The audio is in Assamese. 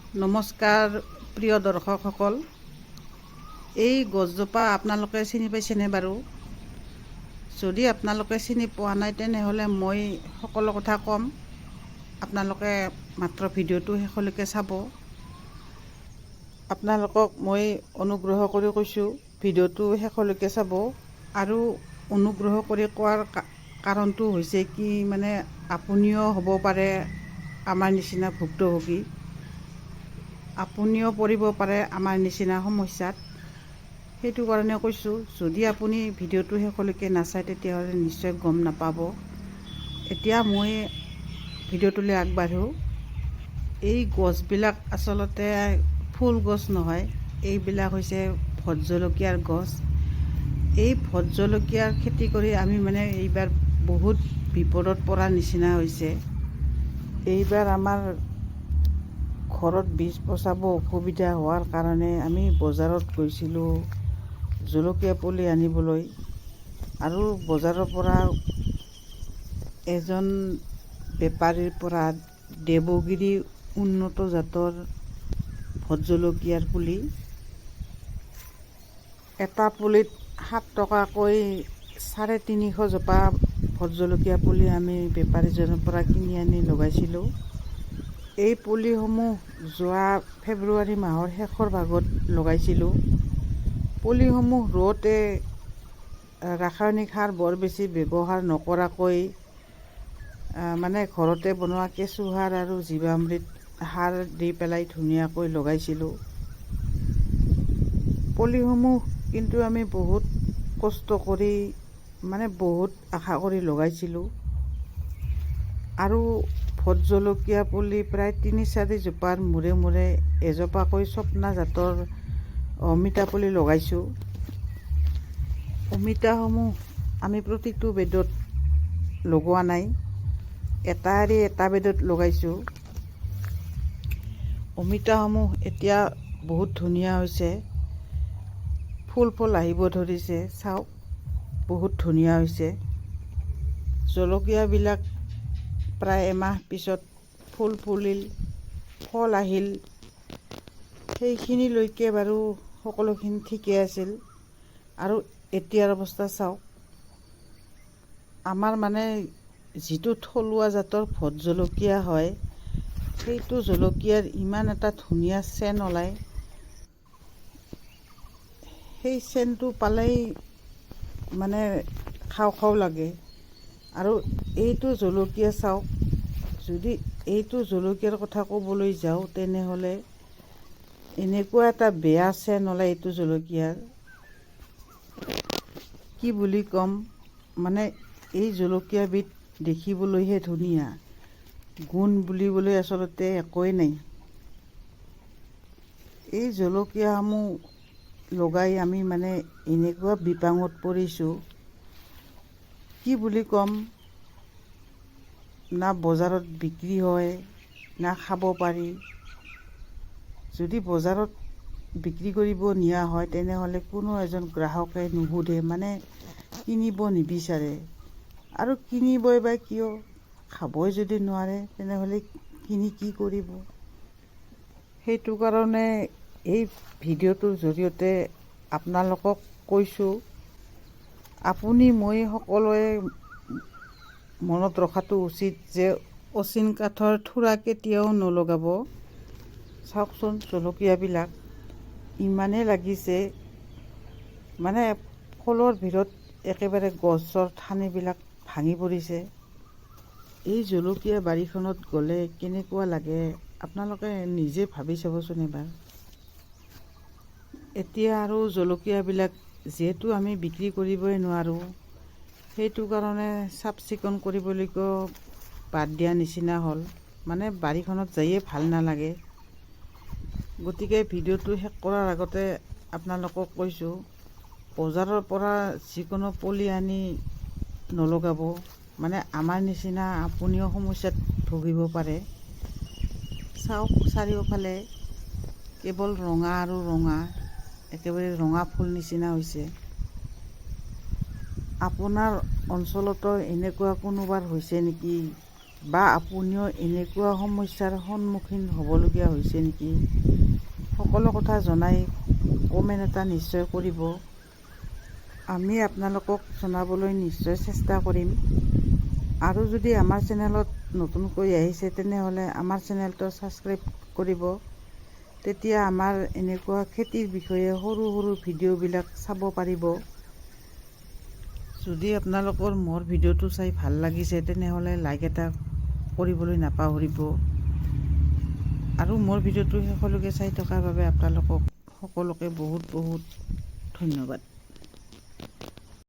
নমস্কাৰ প্ৰিয় দৰ্শকসকল, এই গছজোপা আপোনালোকে চিনি পাইছেনে বাৰু? যদি আপোনালোকে চিনি পোৱা নাই তেনেহ'লে মই সকলো কথা ক'ম। আপোনালোকে মাত্ৰ ভিডিঅ'টো শেষলৈকে চাব। আপোনালোকক মই অনুগ্ৰহ কৰি কৈছোঁ ভিডিঅ'টো শেষলৈকে চাব। আৰু অনুগ্ৰহ কৰি কোৱাৰ কাৰণটো হৈছে কি, মানে আপুনিও হ'ব পাৰে আমাৰ নিচিনা ভুক্তভোগী, আপুনিও পৰিব পাৰে আমাৰ নিচিনা সমস্যাত। সেইটো কাৰণে কৈছোঁ, যদি আপুনি ভিডিঅ'টো শেষলৈকে নাচায় তেতিয়াহ'লে নিশ্চয় গম নাপাব। এতিয়া মই ভিডিঅ'টোলৈ আগবাঢ়োঁ। এই গছবিলাক আচলতে ফুল গছ নহয়, এইবিলাক হৈছে ভোট জলকীয়াৰ গছ। এই ভোট জলকীয়াৰ খেতি কৰি আমি মানে এইবাৰ বহুত বিপদত পৰাৰ নিচিনা হৈছে। এইবাৰ আমাৰ ঘৰত বীজ পচাব অসুবিধা হোৱাৰ কাৰণে আমি বজাৰত গৈছিলোঁ জলকীয়া পুলি আনিবলৈ। আৰু বজাৰৰ পৰা এজন বেপাৰীৰ পৰা দেৱগিৰি উন্নত জাতৰ ভোট জলকীয়াৰ পুলি, এটা পুলিত 7 টকাকৈ 350 জোপা ভোট জলকীয়া পুলি আমি বেপাৰীজনৰ পৰা কিনি আনি লগাইছিলোঁ। এই পুলিসমূহ যোৱা ফেব্ৰুৱাৰী মাহৰ শেষৰ ভাগত লগাইছিলোঁ। পুলিসমূহ ৰোওঁতে ৰাসায়নিক সাৰ বৰ বেছি ব্যৱহাৰ নকৰাকৈ মানে ঘৰতে বনোৱা কেঁচু সাৰ আৰু জীৱামৃত সাৰ দি পেলাই ধুনীয়াকৈ লগাইছিলোঁ। পুলিসমূহ কিন্তু আমি বহুত কষ্ট কৰি মানে বহুত আশা কৰি লগাইছিলোঁ। আৰু ভোট জলকীয়া পুলি প্ৰায় 3-4 জোপাৰ মূৰে মূৰে এজোপাকৈ স্বপ্না জাতৰ অমিতা পুলি লগাইছোঁ। অমিতাসমূহ আমি প্ৰতিটো বেডত লগোৱা নাই, এটা এৰি এটা বেডত লগাইছোঁ। অমিতাসমূহ এতিয়া বহুত ধুনীয়া হৈছে, ফুল আহিব ধৰিছে। চাওক, বহুত ধুনীয়া হৈছে। জলকীয়াবিলাক প্ৰায় এমাহ পিছত ফুল ফুলিল, ফল আহিল। সেইখিনিলৈকে বাৰু সকলোখিনি ঠিকে আছিল। আৰু এতিয়াৰ অৱস্থা চাওক, আমাৰ মানে যিটো থলুৱা জাতৰ ভোট জলকীয়া হয়, সেইটো জলকীয়াৰ ইমান এটা ধুনীয়া চেন ওলায়। সেই চেনটো পালেই মানে খাওঁ খাওঁ লাগে। আৰু এইটো জলকীয়া চাওক, যদি এইটো জলকীয়াৰ কথা ক'বলৈ যাওঁ তেনেহ'লে এনেকুৱা এটা বেয়া চেন ওলায় এইটো জলকীয়াৰ, কি বুলি ক'ম। মানে এই জলকীয়াবিধ দেখিবলৈহে ধুনীয়া, গুণ বুলিবলৈ আচলতে একোৱেই নাই। এই জলকীয়াসমূহ লগাই আমি মানে এনেকুৱা বিপাঙত পৰিছোঁ, কি বুলি ক'ম। না বজাৰত বিক্ৰী হয়, না খাব পাৰি। যদি বজাৰত বিক্ৰী কৰিব নিয়া হয় তেনেহ'লে কোনো এজন গ্ৰাহকে নুসুধে, মানে কিনিব নিবিচাৰে। আৰু কিনিবই বা কিয়, খাবই যদি নোৱাৰে তেনেহ'লে কিনি কি কৰিব। সেইটো কাৰণে এই ভিডিঅ'টোৰ জৰিয়তে আপোনালোকক কৈছোঁ, আপুনি মই সকলোৱে মনত ৰখাটো উচিত যে অচিন কাঠৰ থোৰা কেতিয়াও নলগাব। চাওকচোন জলকীয়াবিলাক ইমানেই লাগিছে, মানে ফলৰ ভিতৰত একেবাৰে গছৰ ঠানিবিলাক ভাঙি পৰিছে। এই জলকীয়া বাৰীখনত গ'লে কেনেকুৱা লাগে আপোনালোকে নিজে ভাবি চাবচোন এবাৰ। এতিয়া আৰু জলকীয়াবিলাক যিহেতু আমি বিক্ৰী কৰিবই নোৱাৰোঁ, সেইটো কাৰণে চাফ চিকুণ কৰিবলৈকো বাদ দিয়া নিচিনা হ'ল। মানে বাৰীখনত যায়ে ভাল নালাগে। গতিকে ভিডিঅ'টো শেষ কৰাৰ আগতে আপোনালোকক কৈছোঁ, বজাৰৰ পৰা যিকোনো পুলি আনি নলগাব। মানে আমাৰ নিচিনা আপুনিও সমস্যাত ভুগিব পাৰে। চাওক, চাৰিওফালে কেৱল ৰঙা আৰু ৰঙা, একেবাৰে ৰঙা ফুল নিচিনা হৈছে। আপোনাৰ অঞ্চলতো এনেকুৱা কোনোবাৰ হৈছে নেকি বা আপুনিও এনেকুৱা সমস্যাৰ সন্মুখীন হ'বলগীয়া হৈছে নেকি? সকলো কথা জনাই কমেণ্ট এটা নিশ্চয় কৰিব। আমি আপোনালোকক জনাবলৈ নিশ্চয় চেষ্টা কৰিম। আৰু যদি আমাৰ চেনেলত নতুনকৈ আহিছে তেনেহ'লে আমাৰ চেনেলটো ছাবস্ক্ৰাইব কৰিব। তেতিয়া আমাৰ এনেকুৱা খেতিৰ বিষয়ে সৰু সৰু ভিডিঅ'বিলাক চাব পাৰিব। যদি আপোনালোকৰ মোৰ ভিডিঅ'টো চাই ভাল লাগিছে তেনেহ'লে লাইক এটা কৰিবলৈ নাপাহৰিব। আৰু মোৰ ভিডিঅ'টো শেষলৈকে চাই থকাৰ বাবে আপোনালোকক সকলোকে বহুত বহুত ধন্যবাদ।